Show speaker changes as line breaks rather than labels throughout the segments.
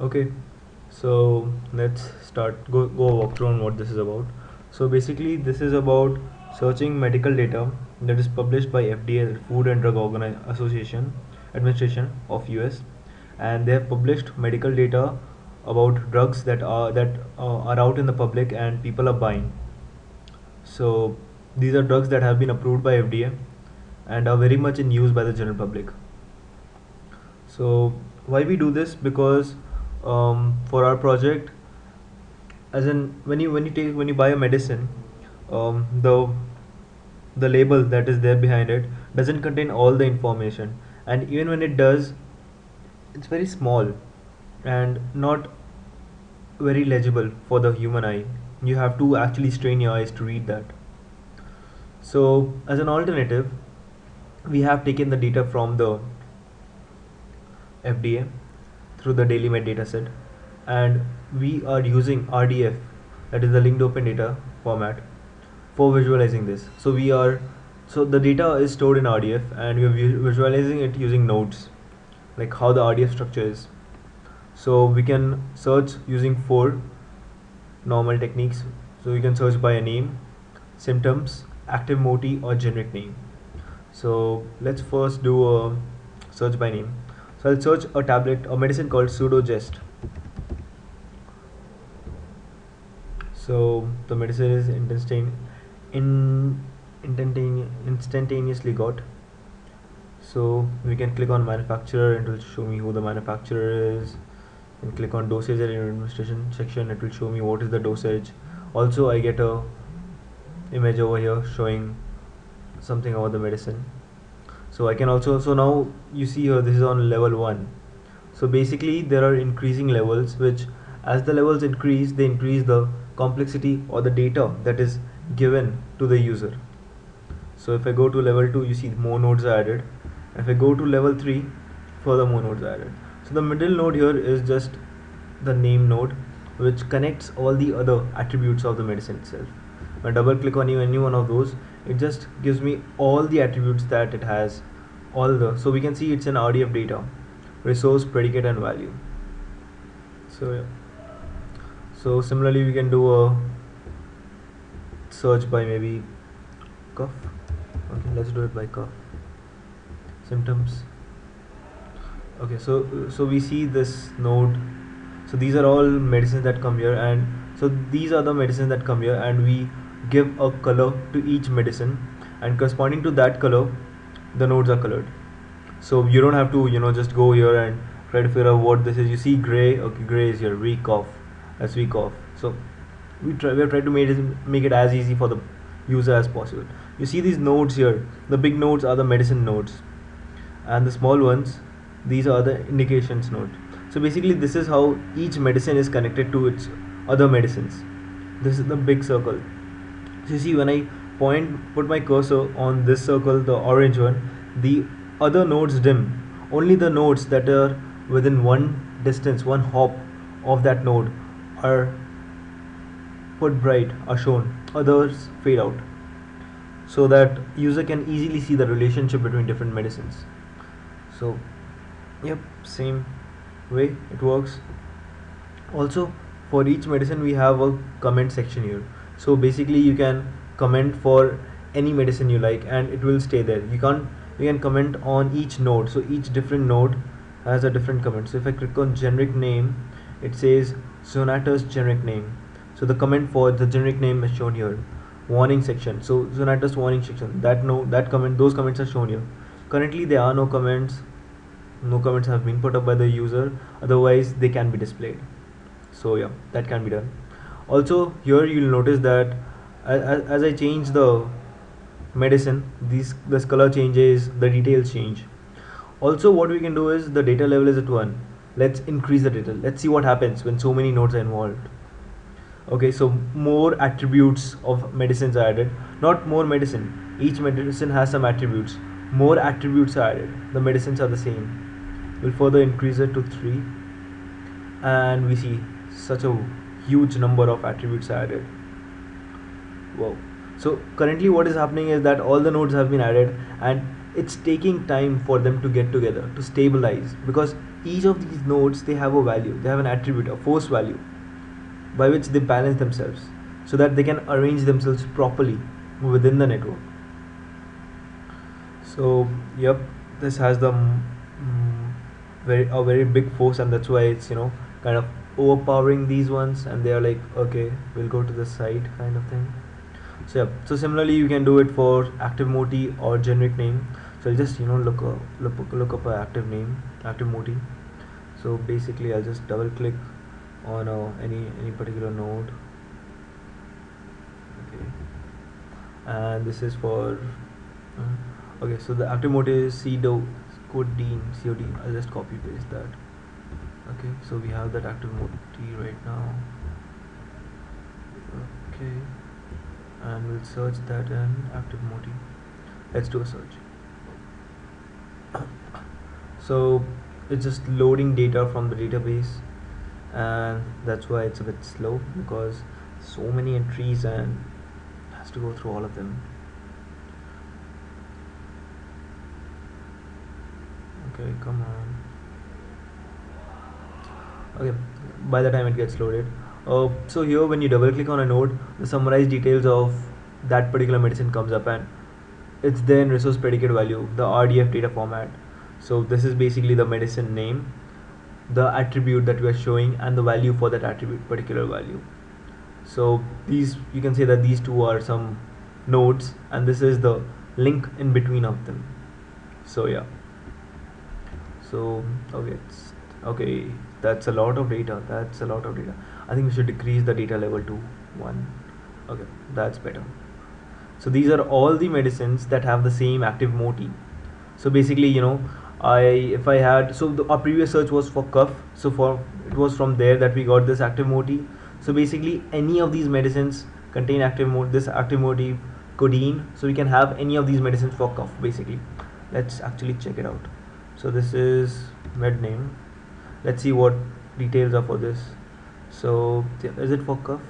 Okay, so let's start go walk through on what this is about. So basically, this is about searching medical data that is published by FDA, Food and Drug Association Administration of US, and they have published medical data about drugs that are out in the public and people are buying. So these are drugs that have been approved by FDA and are very much in use by the general public. So why we do this? Because for our project, as in when you buy a medicine, the label that is there behind it doesn't contain all the information, and even when it does, it's very small and not very legible for the human eye. You have to actually strain your eyes to read that. So as an alternative, we have taken the data from the FDA through the DailyMed dataset, and we are using RDF, that is the linked open data format, for visualizing this. So the data is stored in RDF, and we are visualizing it using nodes, like how the RDF structure is. So we can search using four normal techniques. So you can search by a name, symptoms, active moti, or generic name. So let's first do a search by name. So I'll search a medicine called Pseudogest. So the medicine is instantaneously got. So we can click on manufacturer and it will show me who the manufacturer is. And click on dosage and administration section, it will show me what is the dosage. Also I get a image over here showing something about the medicine. So I can also, so now you see here this is on level 1. So basically there are increasing levels, which as the levels increase, they increase the complexity or the data that is given to the user. So if I go to level 2, you see more nodes are added. If I go to level 3, further more nodes are added. So the middle node here is just the name node, which connects all the other attributes of the medicine itself. When I double click on any one of those, it just gives me all the attributes that it has, so we can see it's an RDF data, resource, predicate, and value. So yeah. So similarly we can do a search by maybe cough. Okay, let's do it by cough. Symptoms. Okay, so we see this node. So these are all medicines that come here, and so these are the medicines that come here, and we give a color to each medicine, and corresponding to that color the nodes are colored. So you don't have to just go here and try to figure out what this is. You see gray, okay, gray is here, weak off, that's weak off. So we have tried to make it as easy for the user as possible. You see these nodes here, the big nodes are the medicine nodes, and the small ones, these are the indications nodes. So basically this is how each medicine is connected to its other medicines. This is the big circle. So you see when I put my cursor on this circle, the orange one, the other nodes dim. Only the nodes that are within one hop of that node are put bright, are shown, others fade out, so that user can easily see the relationship between different medicines. So yep, same way it works. Also for each medicine we have a comment section here. So basically you can comment for any medicine you like and it will stay there. You can comment on each node, so each different node has a different comment. So if I click on generic name, it says Zonatus generic name. So the comment for the generic name is shown here. Warning section, so Zonatus warning section, those comments are shown here. Currently there are no comments have been put up by the user, otherwise they can be displayed. So yeah, that can be done. Also here you'll notice that as I change the medicine, this color changes, the details change. Also what we can do is, the data level is at 1. Let's increase the data. Let's see what happens when so many nodes are involved. Okay, so more attributes of medicines are added. Not more medicine, each medicine has some attributes. More attributes are added, the medicines are the same. We'll further increase it to 3, and we see such a huge number of attributes added. Wow. So currently what is happening is that all the nodes have been added, and it's taking time for them to get together, to stabilize, because each of these nodes, they have a value, they have an attribute, a force value, by which they balance themselves, so that they can arrange themselves properly within the network. So yep, this has the very big force, and that's why it's kind of overpowering these ones, and they are like, okay, we'll go to the side kind of thing. So yeah, so similarly you can do it for active moti or generic name. So I'll just look up a active moti. So basically I'll just double click on any particular node. Okay, and this is for okay, so the active moti is code. I'll just copy paste that. Okay, so we have that active moti right now. Okay, and we'll search that in active moti. Let's do a search. So it's just loading data from the database, and that's why it's a bit slow, because so many entries and has to go through all of them. Okay, come on. Okay, by the time it gets loaded, so here when you double click on a node, the summarized details of that particular medicine comes up, and it's there in resource predicate value, the RDF data format. So this is basically the medicine name, the attribute that we are showing, and the value for that attribute, particular value. So these, you can say that these two are some nodes, and this is the link in between of them. So yeah, so okay, that's a lot of data, I think we should decrease the data level to 1. Okay, that's better. So these are all the medicines that have the same active moti. So basically, if I had, so our previous search was for cough, so it was from there that we got this active moti. So basically any of these medicines contain this active moti codeine, so we can have any of these medicines for cough basically. Let's actually check it out. So this is med name. Let's see what details are for this. So is it for cough?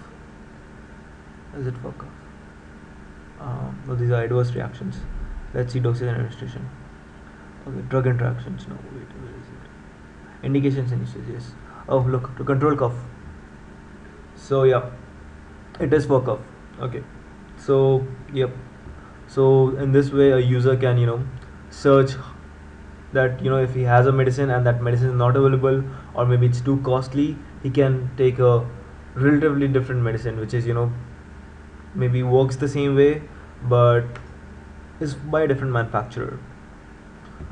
No, these are adverse reactions. Let's see dosage and administration. Okay, drug interactions. No, wait, where is it? Indications and uses, yes. Oh, look, to control cough. So yeah, it is for cough. Okay, so yep. So in this way, a user can search that if he has a medicine and that medicine is not available, or maybe it's too costly, he can take a relatively different medicine, which is maybe works the same way but is by a different manufacturer.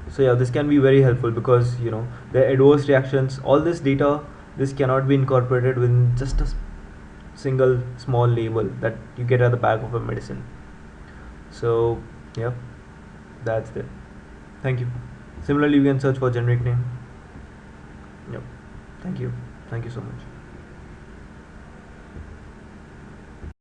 So yeah, this can be very helpful, because the adverse reactions, all this data, this cannot be incorporated within just a single small label that you get at the back of a medicine. So yeah, that's it. Thank you. Similarly, you can search for generic name. Yep. Thank you so much.